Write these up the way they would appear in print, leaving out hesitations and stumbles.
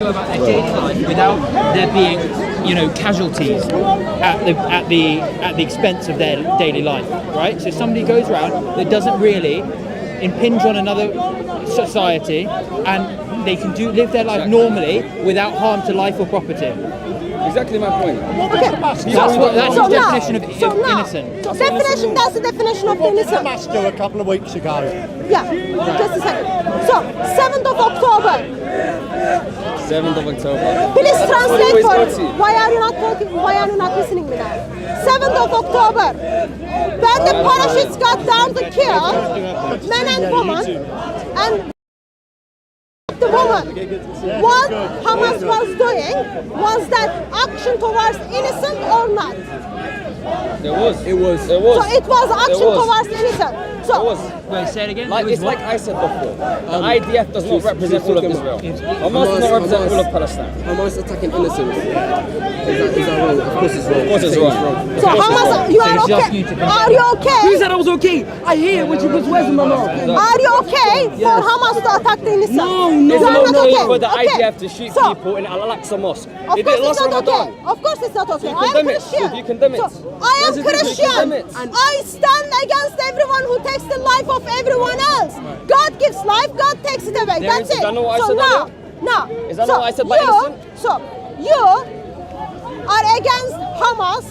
about their daily life without there being, casualties at the expense of their daily life, right? So somebody goes around that doesn't really impinge on another society, and they can live their life normally without harm to life or property. Exactly my point. Okay. That's the definition of innocent. That's the definition of innocent. Master a couple of weeks ago. Yeah, just a second. So, 7th of October. 7th of October. Please translate for me. Why are you not talking? Why are you not listening to me now? 7th of October. When the parachutes got down to kill men and women, and the woman, what Hamas was doing was that action towards innocent or not? It was. So it was action towards innocent. So Wait, say it again. It's like I said before. The IDF does not represent all of Israel. Hamas does not represent all of Palestine. Hamas attacking innocents. Is that wrong? Of course it's wrong. Of course it's wrong. So Hamas, you are okay? Are you okay? Who said I was okay? I hear it when she puts words in my mouth. Are you okay for Hamas to attack the innocent? No. It's You are not not okay okay. for the Okay. IDF to shoot So, people in Al-Aqsa Mosque. Of They did course it it's last not Ramadan. okay. Of course it's not okay. You I am condemn it. Christian. You condemn it. So, I am Yes, it is. You Christian. condemn it. I stand against everyone who takes the life of everyone else. God gives life, God takes it away. There That's is- it. is that not what I So said now, Is that not what I said by innocent? So you are against Hamas.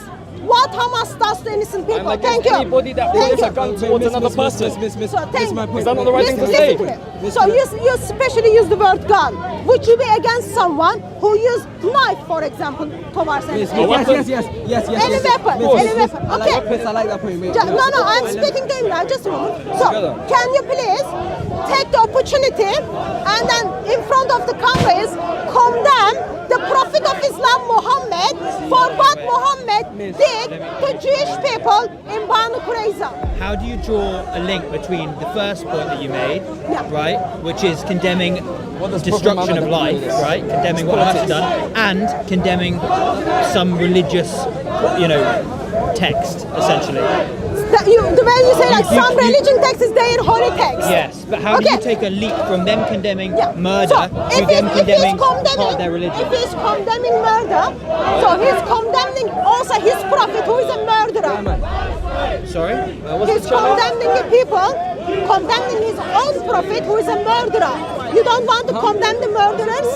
What Hamas does to innocent people? I'm Thank against you. anybody that Thank points you. a gun towards another person. So thank my you. point. Is that not the right thing to Listen say? to me. So you especially use the word gun. Would you be against someone who use knife, for example, towards anyone? Yes. Any weapon, any weapon. I like Okay. that place, I like that point, mate. No, I'm speaking to him now, just a moment. So, can you please take the opportunity and then in front of the cameras condemn the Prophet of Islam, Muhammad, for what Muhammad did to Jewish people in Banu Qurayza? How do you draw a link between the first point that you made, Yeah. right, which is condemning does destruction Prophet of Muhammad life, do this? right, condemning what Hamas has done, and condemning some religious, text, essentially? The way you say, like, You- some you- religion text is their holy text. Yes, but how do you take a leap from them condemning murder So, to them condemning part of their if religion? he's condemning murder, so he's condemning also his prophet who is a murderer. Sorry? He's condemning the people, condemning his own prophet who is a murderer. You don't want to condemn the murderers?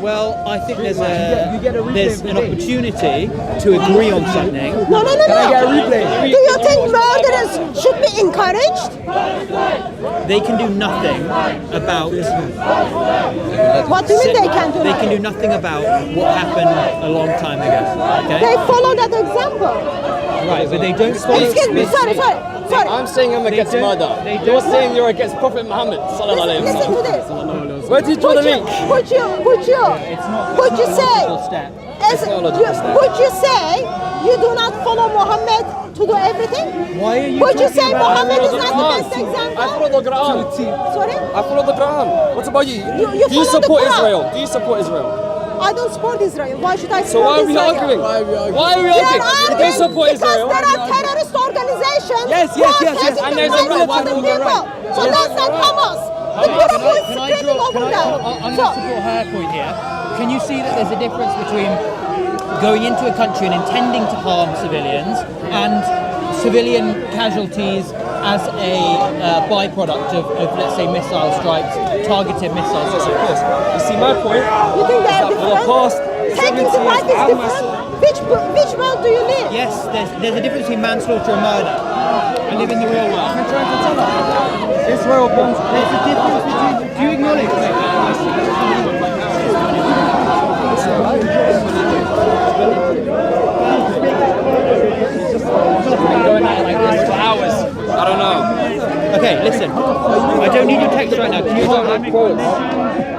Well, I think there's an opportunity to agree on something. No. Do you think murderers should be encouraged? They can do nothing about. What do you mean they can do They that? can do nothing about what happened a long time ago. Okay. They follow that example. Right, but they don't follow. Excuse me, sorry. I'm saying I'm against don't- murder. they You're don't- saying you're against Prophet Muhammad. Sallallahu alayhi wa Listen to sallam. this. Where do you draw the link? Would you It's not would you a say logical step. would you say you do not follow Muhammad to do everything? Why are you Would you talking say about- Muhammad is I not follow the the best Quran. example? I follow the Quran. Sorry? I follow the Quran. What about you? You Do you follow the support Quran. Israel? Do you support Israel? I don't support Israel. Why should I So support why are we Israel? arguing? Why are we We arguing? are If you support arguing because Israel, there are terrorist organizations Yes, who are yes. taking And the there's a lives of military the on the people. right. So Yes. that's not Hamas. The Can Quran is I screaming draw? over I'm them. going So, to support her point here. Can you see that there's a difference between going into a country and intending to harm civilians and civilian casualties as a byproduct of, let's say, missile strikes, targeted missile Yes, of strikes? course. You see, my point you think they is are that for the different? past Taking 70 the life years, is Hamas- different. Which world do you live? Yes, there's a difference between manslaughter and murder. I live in the real world. I'm trying to tell her. Israel bombs. There's a difference between. Do you acknowledge it? Going out like this for hours. I don't know. Okay, listen. I don't need your text right now. Can you hold on?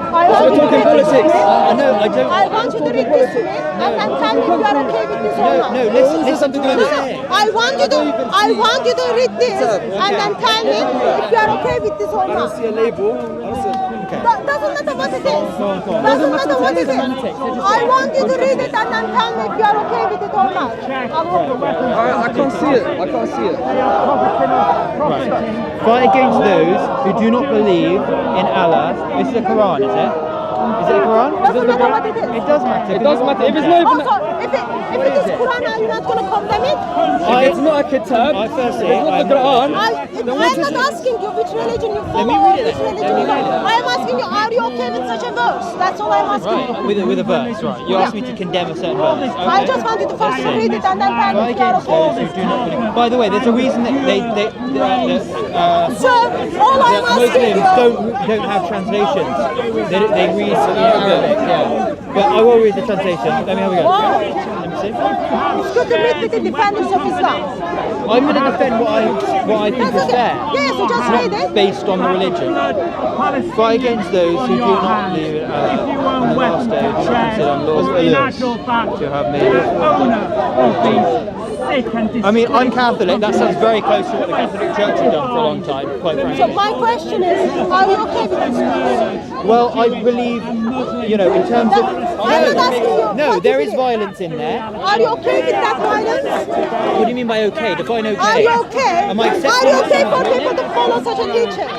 I want you to read this to me. No, I don't. I want you to read this to me and then tell me if you are okay with this or not. No, listen to what I'm saying. I want you to read this and then tell me if you are okay with this or not. See a label. Doesn't matter what it is. Go on. Doesn't matter what it is. Semantics. I want you to read it and then tell me if you are okay with it or not. I can't see it. I can't see it. Right. Fight against those who do not believe in Allah. This is the Quran, is it? Is it the Quran? Doesn't matter what it is. It does matter. It does matter. If it's not even... Also, if it is Quran, are you not going to condemn it? If it's not a kitab, firstly, it's not the Quran. I'm not asking you which religion you follow. Let me read it Which then. religion you follow. I am asking you, are you okay with such a verse? That's all I'm asking you. Right, with a verse, right. You asked me to condemn a certain verse. Okay. I just wanted to first read it and then tell me if you are Against those who okay. do not believe. By the way, there's a reason that So, all I'm asking Muslims you... don't have translations. They read Arabic, yeah. But I will read the translation. Let me have a go. Wow. Let me see. It's good to meet with the defenders of Islam. I'm going to defend what I think is fair. Yes, you just read it. Based on the religion. Fight against those who do not believe on the last day, who do not consider unlawful to have made. I mean, I'm Catholic. That sounds very close to what the Catholic Church has done for a long time, quite frankly. So my question is, are you okay with this? Well, I believe, you know, in terms of... I'm not asking you. No, there is violence in there. Are you okay with that violence? What do you mean by okay? Define okay. Are you okay? Am I Are accepting you okay that? for people to follow such a teaching?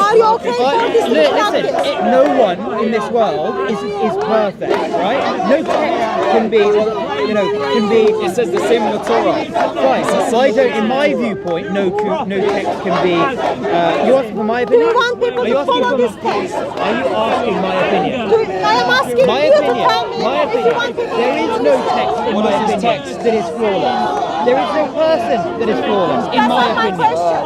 Are you okay for this to Listen, practice? no one in this world is perfect, right? No text can be, you know, can be... It says the same in the Torah. Fine. So I don't, in my viewpoint, no text can be... you asking for my Do opinion? you want people Are you to asking follow for this my, text? Are you asking my opinion? I am asking My you to opinion. tell me My if you opinion. want people There to is follow no this text in text. my opinion that is flawless. There is no person that is flawless, in That's my not my opinion. question.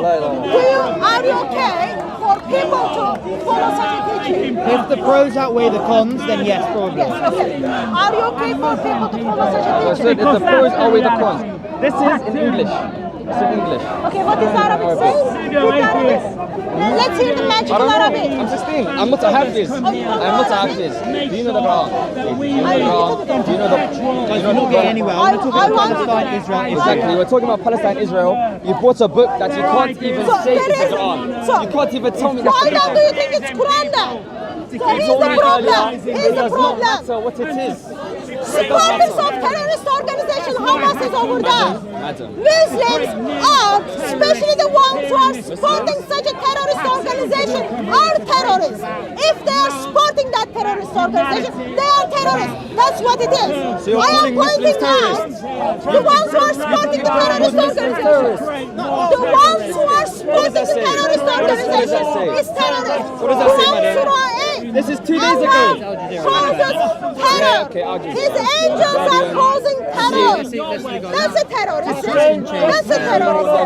Are you okay for people to follow such a teaching? If the pros outweigh the cons, then yes, probably. Yes, okay. Are you okay for people to follow such a I teaching? said if the pros outweigh the cons. This is in English. It's in English. Okay, what is Arabic saying? Read Arabic. Let's hear the I magical don't know. Arabic. I'm 16. I'm not a Hafiz. I'm not a Hafiz. Do you know the Quran? Do you know the Quran? Do you know the Guys, we're not getting anywhere. I want to talk I about want to- Palestine, Israel. Exactly. We're talking about Palestine, Israel. You brought a book that you can't even So say there is the is- Quran. so- You can't even tell me that's Why the don't do Quran. you think it's Quran then? So here's Told the me problem. earlier, Here's it the does not problem. matter what it is. Supporters of terrorist organization Hamas is over there. Madam. Muslims are, especially the ones who are supporting such a terrorist organization, are terrorists. If they are supporting that terrorist organization, they are terrorists. That's what it is. So you're I am calling Muslims pointing out the ones who are supporting the terrorist organization. The ones who are supporting the say? terrorist What does organization that say? is terrorist. What does that say, Quran madam? Surah 8. This is 2 days ago. Allah causes terror. okay, I'll just- His angels are causing terror. That's a terrorism. That's a terrorism.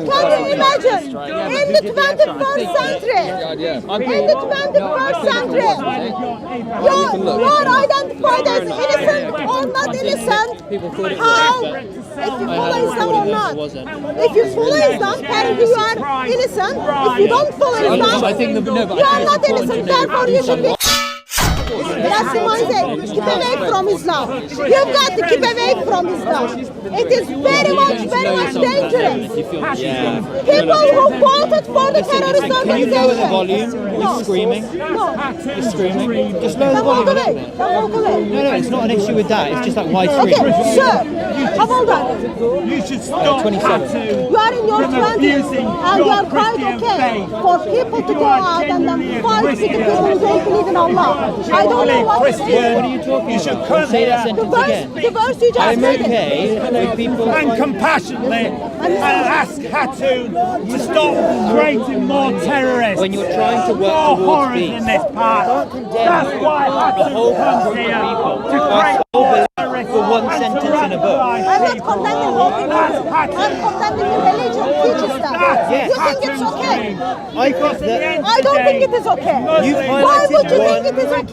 Can you imagine? In the 21st century, in the 21st century, you are identified as innocent or not innocent. How? If you follow Islam or not. If you follow Islam, apparently you are innocent. If you don't follow Islam, you are not innocent. Therefore, you should be. That's the mindset. Keep away from Islam. You've got to keep away from Islam. It is very much dangerous. People who voted for the terrorist Can you lower the organization. volume? You're screaming. No. You're screaming. Just lower the Then walk volume. away. Then walk away. No, it's not an issue with that. It's just like why Okay, scream? sir. Hold on. You should stop 27. You are in your 20s and you are quite okay for people to go out and then fight with the people who don't believe in Allah. I don't know what it is. What are you talking about? Say that sentence again. The verse you just I'm said. okay with people... and compassionately and ask Hatun to stop creating more terrorists. When you're trying to work more towards horrors peace, in this part. don't condemn That's why the Hatun whole comes group here of people to who are create so believed terrorists for one and sentence to in a book. I'm not condemning whole people. I'm condemning the religion teaches that. Yes. You think it's okay? I think that... I don't think it is okay. You've Why highlighted would you one- think it is okay?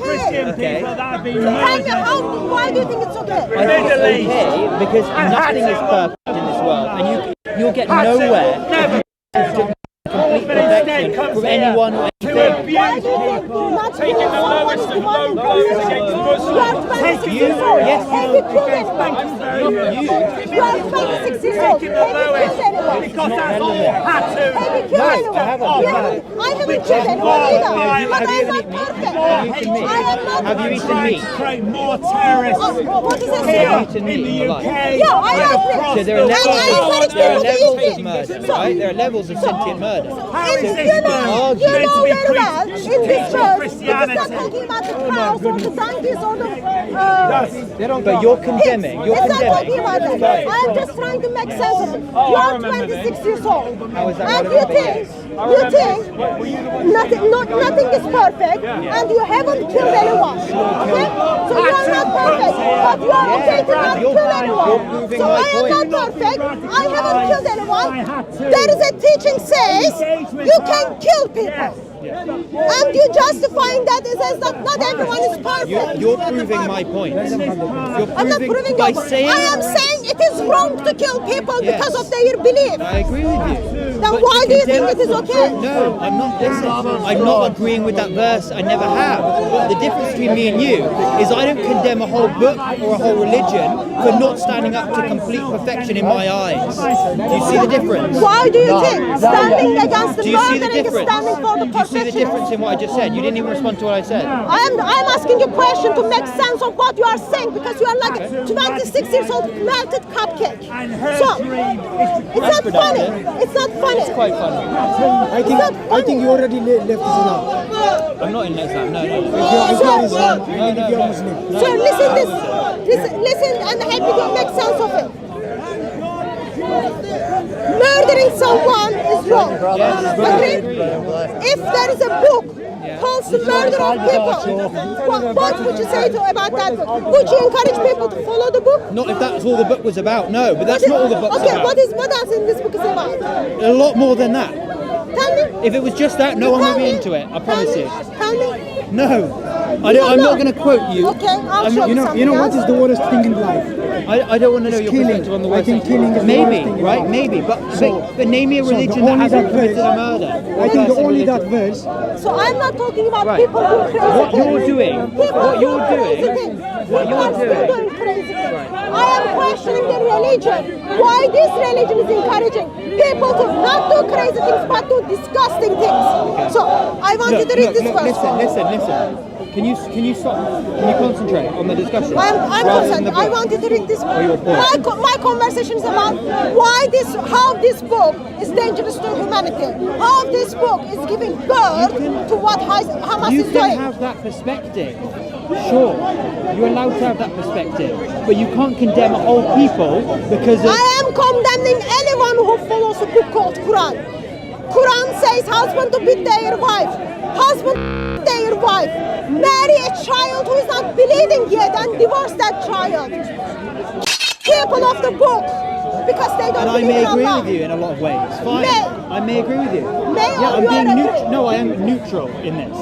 Okay. Tell me how, why do you think it's okay? I think it's okay because nothing is perfect in this world, and you'll get nowhere if you complete perfection from anyone or anything. Why do you think not taking the lowest of low blows against Muslims? You are 26 years old. Yes. Have you killed anyone? You are 26 years old. Have you killed anyone? Because that's all Hatun. Have you killed anyone? I haven't. I haven't killed anyone either. But I'm not perfect. Have you eaten meat? I am not. Have you eaten trying meat? to create more terrorists What is it? here Have you eaten in meat the in your UK. life? Yeah, I have across So there are the levels, encourage there are people to levels eat of it. murder, right? There are levels of sentient murder. How is You this know meant to very be well, in this verse, it's Christianity? not talking about the cows or the donkeys or the... But you're condemning. You're It's not talking condemning. about that. I'm just trying to make sense of it. You are 26 years old. How is that And relevant? you think nothing is perfect and you haven't killed anyone. Okay? So you are not perfect, but you are okay to not kill anyone. proving So my I am point. not perfect. I haven't killed anyone. There is a teaching says you can kill people. And you justifying that it says that not everyone is perfect. You're proving my point. You're I'm not proving by your point. saying. I am saying it is wrong to kill people Yes. because of their belief. I agree with you. Then But why to do you think condemn- it is okay? No, I'm not. Listen, I'm not agreeing with that verse. I never have. The difference between me and you is I don't condemn a whole book or a whole religion for not standing up to complete perfection in my eyes. Do you see the difference? Why do you think standing against the Do you see the murdering is difference? standing for the Do you see the perfection? difference in what I just said? You didn't even respond to what I said. I'm asking you a question to make sense of what you are saying because you are like a 26 years old melted cupcake. So it's not funny. It's not funny. It's quite funny. I think you already left Islam. I'm not in Islam. No. If you're Islam, and if you're Muslim. So listen and help me to make sense of it. Murdering someone is wrong. Agree? If there is a book called The Murder of People, what would you say about that book? Would you encourage people to follow the book? Not if that's all the book was about. No, but that's not all the book's Okay, about. what else in this book is about? A lot more than that. Tell me. If it was just that, no one would be into it. I promise you. Tell me. No, I'm not going to quote you. Okay, I'll I'm show not- you You something know what else. is the worst thing in life? I don't want to know your killing. perspective on the I worst think thing. killing is the Maybe, worst thing in right? life. Maybe, but name me a the religion that only hasn't that committed verse- a murder. I think the only that Religion. verse. So I'm not talking about Right. people doing crazy What things. you're doing, People what do you're crazy doing, things. what People you're are still doing. doing crazy things. I am questioning the religion. Why this religion is encouraging people to not do crazy things but do disgusting things. So I want you to read this verse. Listen. Can you stop? Can you concentrate on the discussion? I'm rather than concerned. the I book? want you to read this book. your point. My conversation is about how this book is dangerous to humanity. How this book is giving birth to what Hamas You is can doing. have that perspective. Sure, you're allowed to have that perspective, but you can't condemn a whole people because of. I am condemning anyone who follows a book called Quran. Quran says husband to beat their wife, husband to beat their wife, marry a child who is not bleeding yet and divorce that child. People of the book because they don't And I believe may in agree Allah. with you in a lot of ways. Fine. May. I may agree with you. May yeah, or I'm you being are neutral. agree? No, I am neutral in this.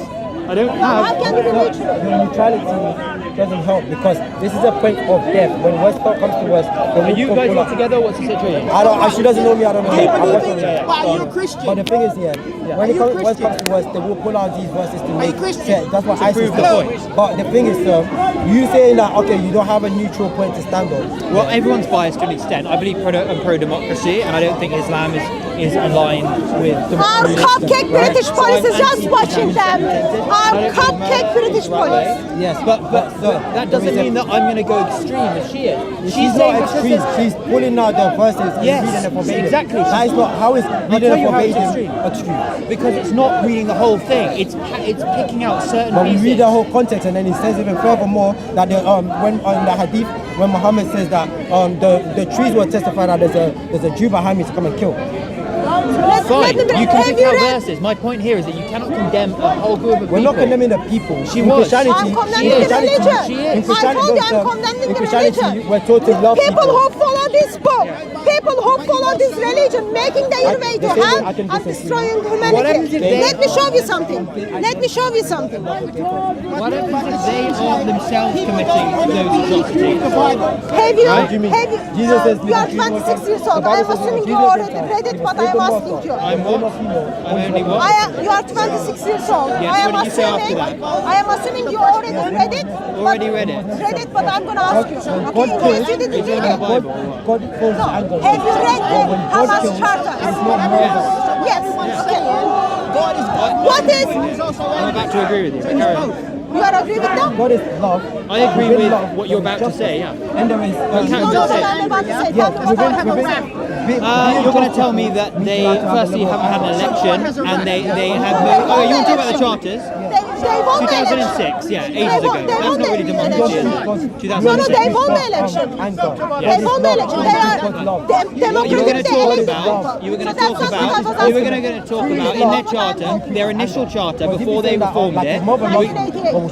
I don't How have. can you be neutral? Your neutrality doesn't help because this is a point of death. When worst comes to worst, Are you guys all together? What's the situation? She doesn't know me. I don't know. her. I'm watching her. But are you a Christian? But the thing is, when Are you a worst Christian? comes to worst, they will pull out these verses to you make Christian? sense. That's what ISIS prove the does. point. But the thing is, you saying that you don't have a neutral point to stand on. Well, everyone's biased to an extent. I believe I'm pro-democracy, and I don't think Islam is aligned with Our democracy. cupcake British So police I'm is just watching them. anti-capitalist. Our I don't think cupcake murder British is the right police. way. Yes, But that doesn't mean that I'm going to go extreme as she is. She's saying not because extreme. there's- She's pulling out the verses and Yes, reading it verbatim. exactly. That is not how is I'll reading tell it you how it's verbatim extreme. extreme. Because it's not reading the whole thing. It's picking out certain But we pieces. read the whole context, and then it says even furthermore that when on the hadith, when Muhammad says that the trees will testify that there's a Jew behind me to come and kill. Fine, you can Have pick you out read- verses. My point here is that you cannot condemn a whole group of people. We're not condemning the people. She in was. Christianity, I'm condemning She the is. religion. She is. In Christianity, I told you I'm in condemning the Christianity, religion. we're taught to love People people. who follow this book, people who follow this religion, making their way to the same way hell I can and disagree. destroying What happens humanity. if they- Let me show you something. Let me show you something. What happens if they are themselves committing those atrocities? Have you, Right? Jesus says, you are 26 years old. I am assuming you already read it, but I am asking you. I'm what? I'm only what? You are 26 years old. Yes, I am what did you say after assuming, that? I am assuming you already read it. Already read it. Read it, but I'm going to ask you. Okay, in case you didn't read in the it. Bible. God calls No. anger. Have you read the When God Hamas kills, Charter? it's not murder. Yes. Okay. God is God. What is? I'm about to agree with you. But carry on. You are agree with that? God is love. I agree Within with love, what you're about to justice. say, yeah. And there is. Can't No, just no, say. I'm about to say. Yes, Tell me what I have to say. You're going to tell me that they firstly haven't had an election and they had no. Oh, you want to talk about the charters? They won the election. 2006, yeah, ages ago. They That's won not really the democracy, is election. it? No, no, 2006. they won the election. They won the election. They are What you were going to talk democratic. about, you were going to talk about in their charter, their initial charter before they reformed it.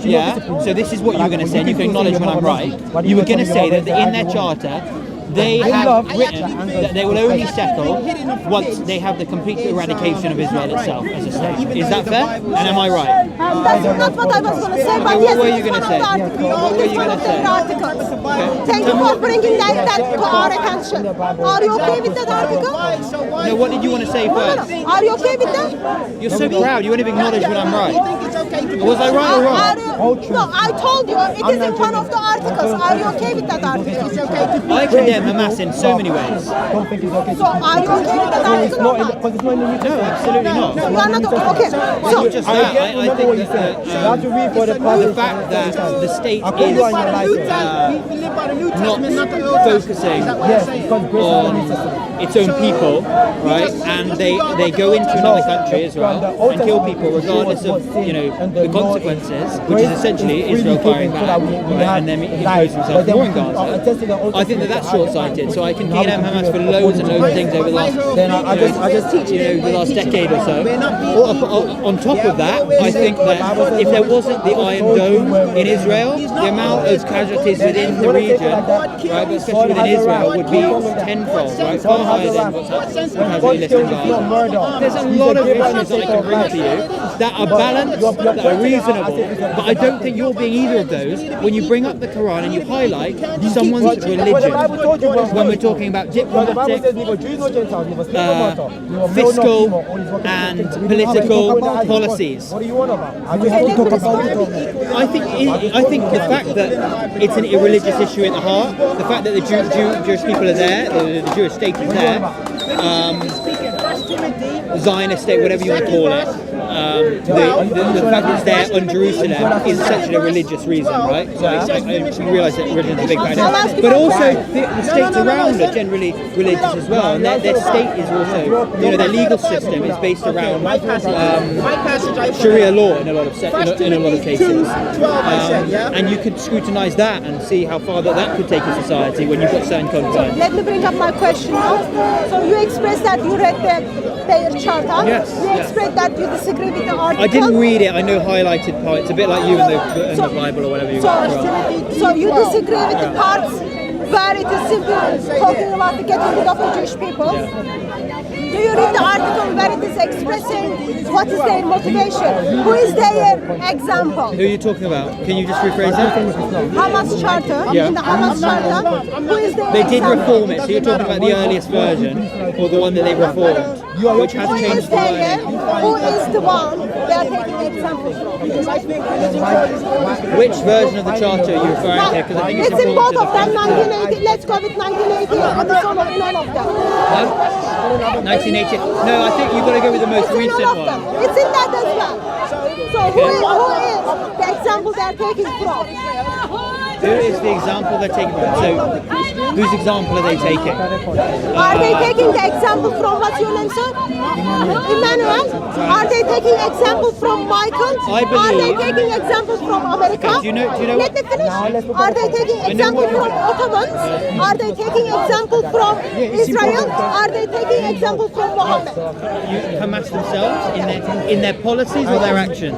Yeah. So this is what you were going to say, and you can acknowledge when I'm right. You were going to say that in their charter, they have written that they will only settle once they have the complete eradication of Israel itself as a state. Is that fair? And am I right? That's not what I was going to say, but Okay, yes, what were you it's gonna one say? of the articles. What were It's you one gonna of the say? articles. Thank you for bringing that to our attention. Are you okay with that article? No, what did you want to say first? Are you okay with that? You're so proud, you won't even acknowledge when I'm right. Was I right or wrong? No, I told you it is in one of the articles. Are you okay with that article? I condemn Hamas in so many ways. Don't think it's okay. So are you okay with that article? or not? Because it's not in the New No, Testament. absolutely not. You are not okay. Okay. Not So just I that, get I remember what you think said. that You have to read for the the fact that the state I put you on your life. is not focusing Yes, because grace is the New Testament. on its own people, right? And they go into another country, Israel, and kill people regardless of the consequences, which is essentially Israel firing back and then imposing themselves more in Gaza. I think that that's short-sighted. So I can condemn Hamas for loads and loads of things over the last the last decade or so. On top of that, I think that if there wasn't the Iron Dome in Israel, the amount of casualties within the region, right, but especially within Israel, would be tenfold, right, far higher than what's casualty list in Gaza. There's a lot of issues that I can bring to you that are balanced, that are reasonable, but I don't think you're being either of those when you bring up the Quran and you highlight someone's religion when we're talking about diplomatic, fiscal and political policies. What do you want about? We have to talk about it. I think the fact that it's an irreligious issue at the heart, the fact that the Jewish people are there, the Jewish state is there, Zionist state, whatever you want to call it, the fact that it's there on Jerusalem is essentially a religious reason, right? So I realise that religion is a big factor. But also the states around are generally religious as well, and their state is also, their legal system is based around Sharia law in a lot of cases. And you could scrutinise that and see how far that could take a society when you've got certain confines. let me bring up my question now. So you expressed that you read their charter. Yes. You expressed that you disagree with the article. I didn't read it. I know highlighted parts. A bit like you in the Bible or whatever you want. So you disagree with the parts where it is simply talking about the getting rid of the Jewish people? Do you read the article where it is expressing what is their motivation? Who is their example? Who are you talking about? Can you just rephrase that? Hamas charter. Yeah. In the Hamas charter, who is their They did example? reform it, so you're talking about the earliest version, or the one that they reformed, which has Who is changed the their, wording. who is the one they are taking example from? Which version of the charter are you referring to? Because I think It's it's in both important of to them, 1980. Let's go with 1980 and it's all in all of them. 1980. No, I think you've got to go with the most It's in recent all of them. one. It's in that as well. So who is the example they are taking from? Who is the example they're taking from? So, whose example are they taking? Are they taking the example from what's your name, sir? Emmanuel? Are they taking example from Michael? I believe- Are they taking example from America? Okay, do you know Let me finish. Are they taking example from Ottomans? Are they taking example from Israel? Are they taking example from Mohammed? Hamas themselves in their policies or their actions?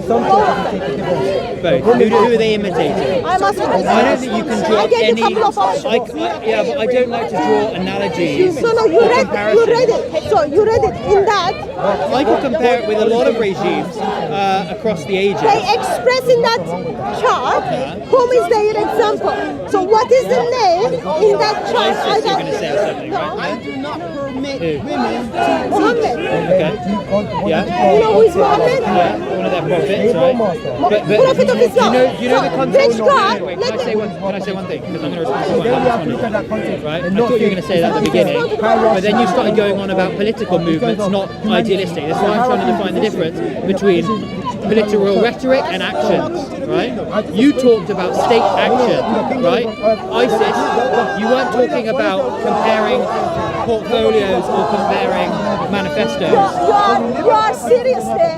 Some churches take it different. Both. Who are they imitating? I must I don't think you can draw I gave any. you a couple of options. Yeah, but I don't like to draw analogies. No, you or read comparisons. it. So you read it in that. I could compare it with a lot of regimes across the ages. They express in that chart whom is their example. So what is the name in that chart? ISIS, you're going to say or something, right? I do not permit Who? women Muhammad. Okay. You Yeah. know who is Muhammad? Yeah. One of their prophets, right? Prophet of Islam. Do you know the So, context? which God? Wait, Let can I say one thing? Because I'm going to respond to Then we have to one. look at that context. Right? I thought you were going to say that at the beginning, but then you started going on about political movements, not idealistic. That's why I'm trying to define the difference between literal rhetoric and actions, right? You talked about state action, right? ISIS, you weren't talking about comparing portfolios or comparing manifestos. You are seriously,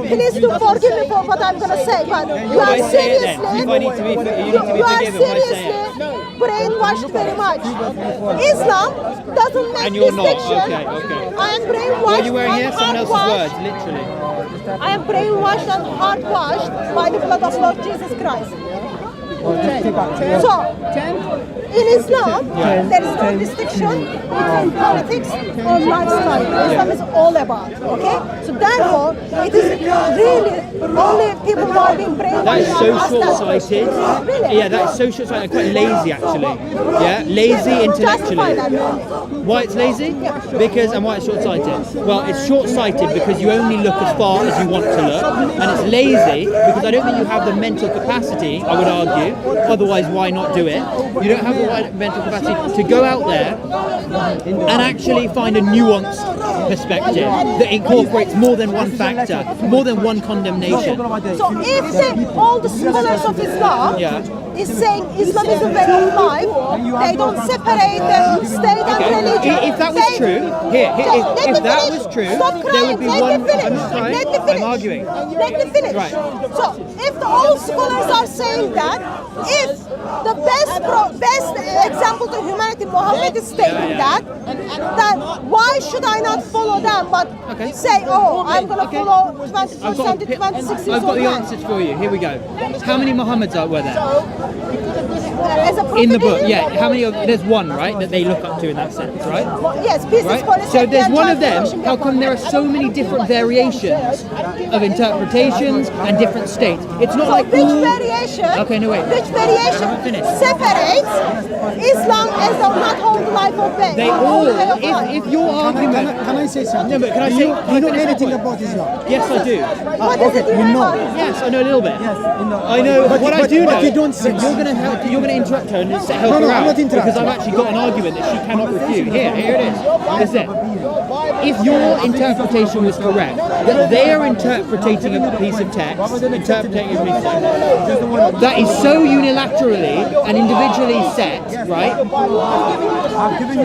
please do forgive me for what I'm going to say, but you are seriously, You need to be forgiven when I say it. brainwashed very much. Islam doesn't make And you're not. distinction. Okay. I am brainwashed. What are you wearing here? and Someone else's hardwashed. words, literally. I am brainwashed and hardwashed by the blood of Lord Jesus Christ. So, in Islam, there is no distinction between politics or lifestyle. Islam is all about, okay? So therefore, it is really only people who are being brainwashed. That is so short-sighted. Really? Yeah, that is so short-sighted. Quite lazy, actually. Yeah, lazy intellectually. Justify that. Why it's lazy? Because and why it's short-sighted? Well, it's short-sighted because you only look as far as you want to look, and it's lazy because I don't think you have the mental capacity. I would argue. Otherwise, why not do it? You don't have the mental capacity to go out there and actually find a nuanced perspective that incorporates more than one factor, more than one condemnation. So if all the scholars of Islam is saying Islam is a way of life, they don't separate the state and religion. If that was true, if that was true, Stop there would crying. be one. Let me I'm not crying. Let me finish. I'm arguing. Let me finish. Right. So if all scholars are saying that, if the best example to humanity, Muhammad is stating that, then why should I not follow them but say, oh, I'm going to follow 20% to 26 I've got the answers for you. Here we go. How many Muhammads were there? As a In the book, prophet, yeah. How many? There's one, right, that they look up to in that sense, right? Yes, peace is Right. policy. So there's and one of them. transformation How come there are so many different variations of interpretations and different states? It's not So like which all. variation? Okay, no wait. Which variation Finish. separates Islam as the not whole life of faith? They all. If your argument. Can I say something? No, but can I say? Do you know anything about Islam? Yes, I do. What does it you mean know. about Islam? Yes, I know a little bit. Yes, you know. I know But- what I but- do but know. you don't say- You're gonna help. You're gonna interrupt her and help No, her no, I'm out not interrupting. because I've actually got an argument that she cannot refute. Here it is. This is it. If your interpretation was correct, that they are interpreting a piece of text, that is so unilaterally and individually set, right?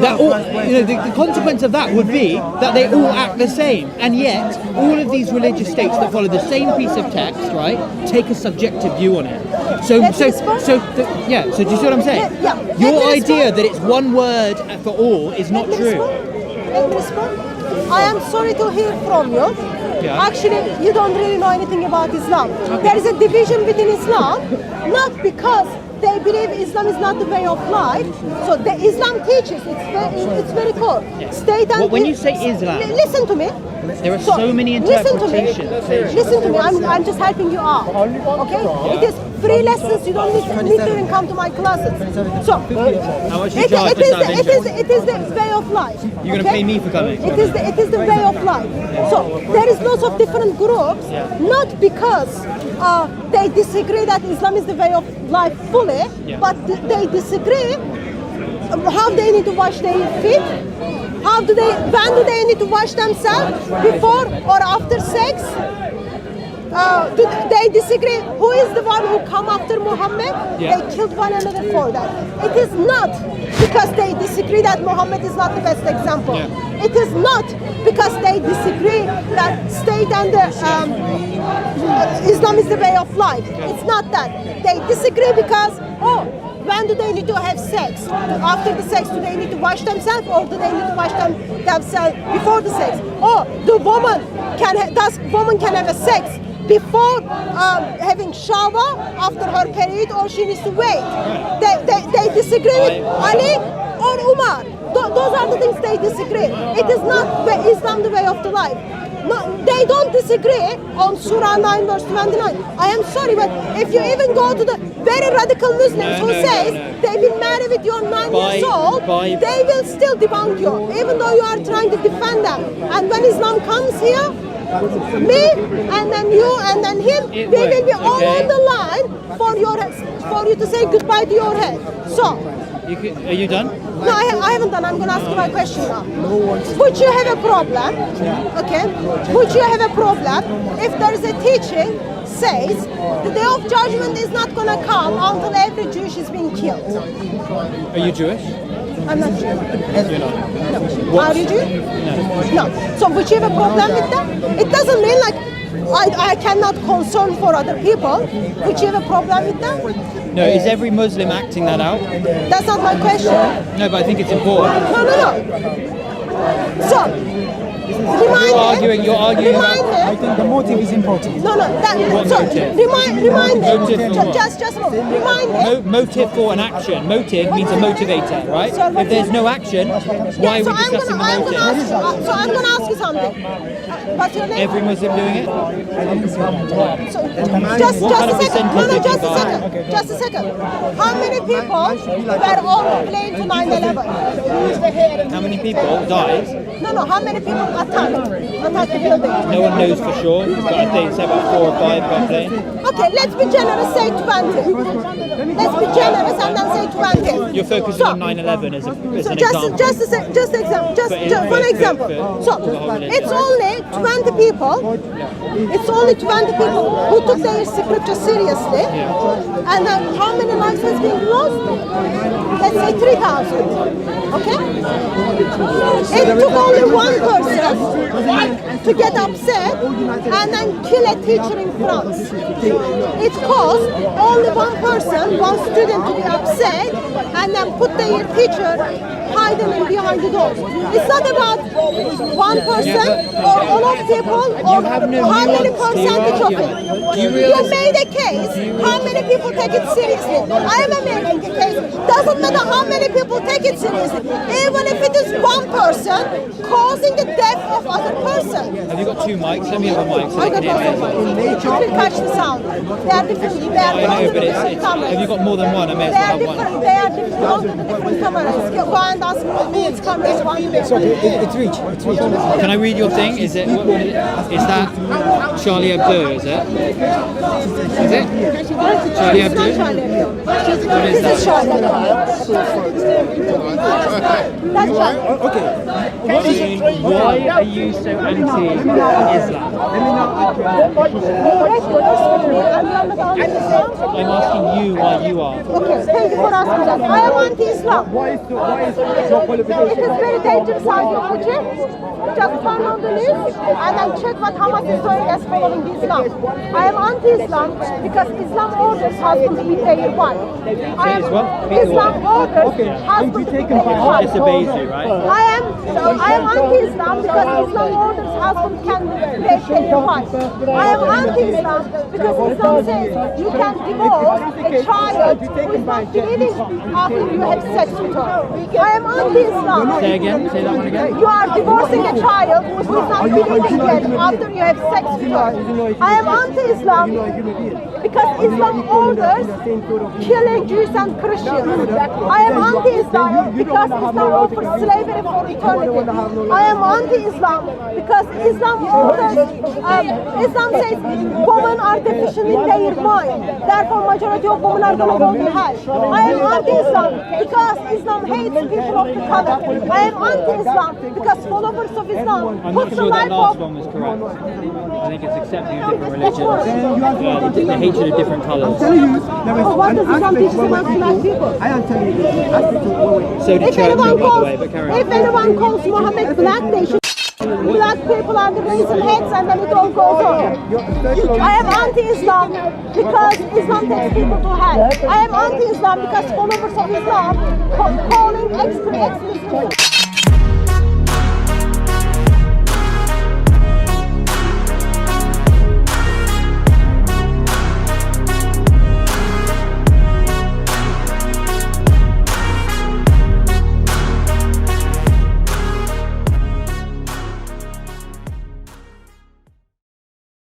That all, the consequence of that would be that they all act the same, and yet all of these religious states that follow the same piece of text, right, take a subjective view on it. So do you see what I'm saying? Yeah. Your Let me idea respond. that it's one word for all is not true. Let me respond. I am sorry to hear from you. Yeah. Actually, you don't really know anything about Islam. There is a division within Islam, not because they believe Islam is not the way of life. So the Islam teaches, it's very core. State and When you say Islam, listen to me. there are so many interpretations. Listen to me. I'm just helping you out. Okay? It is free lessons. You don't need to even come to my classes. So How much you charge? it is the way of life. You're gonna pay me for coming? It is the way of life. So there is lots of different groups, not because they disagree that Islam is the way of life fully, but they disagree how they need to wash their feet. When do they need to wash themselves? Before or after sex? They disagree. Who is the one who come after Muhammad? They killed one another for that. It is not because they disagree that Muhammad is not the best example. It is not because they disagree that state and Islam is the way of life. It's not that. They disagree because, when do they need to have sex? After the sex, do they need to wash themselves, or do they need to wash themselves before the sex? Or does woman can have a sex before having shower, after her period, or she needs to wait? They disagree with Ali or Umar. Those are the things they disagree. It is not Islam the way of the life. No, they don't disagree on Surah 9 verse 29. I am sorry, but if you even go to the very radical Muslims who says they've been married with your 9 years old, they will still debunk you, even though you are trying to defend them. And when Islam comes here, me and then you and then him, we will be all on the line for you to say goodbye to your head. So, Are you done? No, I haven't done. I'm going to ask you my question now. Would you have a problem? Okay. Would you have a problem if there is a teaching says the day of judgment is not going to come until every Jewish is being killed? Are you Jewish? I'm not Jewish. You're not. No. Are you Jewish? No. No. So would you have a problem with that? It doesn't mean like I cannot concern for other people. Would you have a problem with that? No, is every Muslim acting that out? That's not my question. No, but I think it's important. No. So, You're arguing remind about... me. I think the motive is important. No. What So, motive? remind me. Motive for what? Just a moment. Remind me. Motive for an action. Motive means a motivator, right? If there's no action, why are we discussing the motive? So I'm going to ask you something. What's your name? Every Muslim doing it? So, just kind a of second. No, percentage just a is second. Just a second. How many people were on the plane to 9/11? How many people died? No. How many people attacked the building? No one knows for sure, but I think it's about 4 or 5 per plane. Okay, let's be generous, say 20. Let's be generous and then say 20. You're focusing on 9/11 as an example. Just one example. So it's only 20 people. It's only 20 people who took their scripture seriously. And then how many lives has been lost? Let's say 3,000. Okay? It took only one person to get upset and then kill a teacher in France. It caused only one person, one student to be upset and then put their teacher hiding in behind the doors. It's not about one person or all of people or how many percentage of it. You made a case, how many people take it seriously. I am making a case. Doesn't matter how many people take it seriously. Even if it is one person causing the death of other person. Have you got 2 mics? Let me have a mic so I they got can hear me. one. You will catch the sound. They are different. They are I know, but different cameras. have you got more than one? I may as They well are have one. different. They are different cameras. Go and ask me. It's cameras one. It's reach. Can I read your thing? Is it? Is that Charlie Hebdo? Is it? Is it? Charlie It's Hebdo? not Charlie Hebdo. What is This is that? Charlie Hebdo. That's Charlie. Why are you so anti-Islam? I'm asking you why you are. Okay, thank you for asking that. I am anti-Islam. It is very dangerous ideology. Just turn on the news and then check what Hamas is doing as following Islam. I am anti-Islam because Islam orders husbands to beat their wife. Islam orders husbands to beat their wife. Disobeys you, right? I am anti-Islam because Islam orders husbands can rape their wife. I am anti-Islam because Islam says you can divorce a child who is not bleeding after you have sex with her. I am anti-Islam. Say again. Say that one again. You are divorcing a child who is not bleeding yet after you have sex with her. I am anti-Islam because Islam orders killing Jews and Christians. I am anti-Islam because Islam offers slavery for eternity. I am anti-Islam because Islam orders, Islam says women are deficient in their mind. Therefore, majority of women are going to go to hell. I am anti-Islam because Islam hates people of the color. I am anti-Islam because followers of Islam I'm put not the sure that life last of... one was correct. I think it's accepting of different religions. The hatred of different colours. What does Islam teach about black people? I am telling you. So did Churchill, by the way, but carry on. If anyone calls Muhammad black, they should. Black people are the reason heads and then it all goes on. I am anti-Islam because Islam takes people to hell. I am anti-Islam because followers of Islam calling extremism.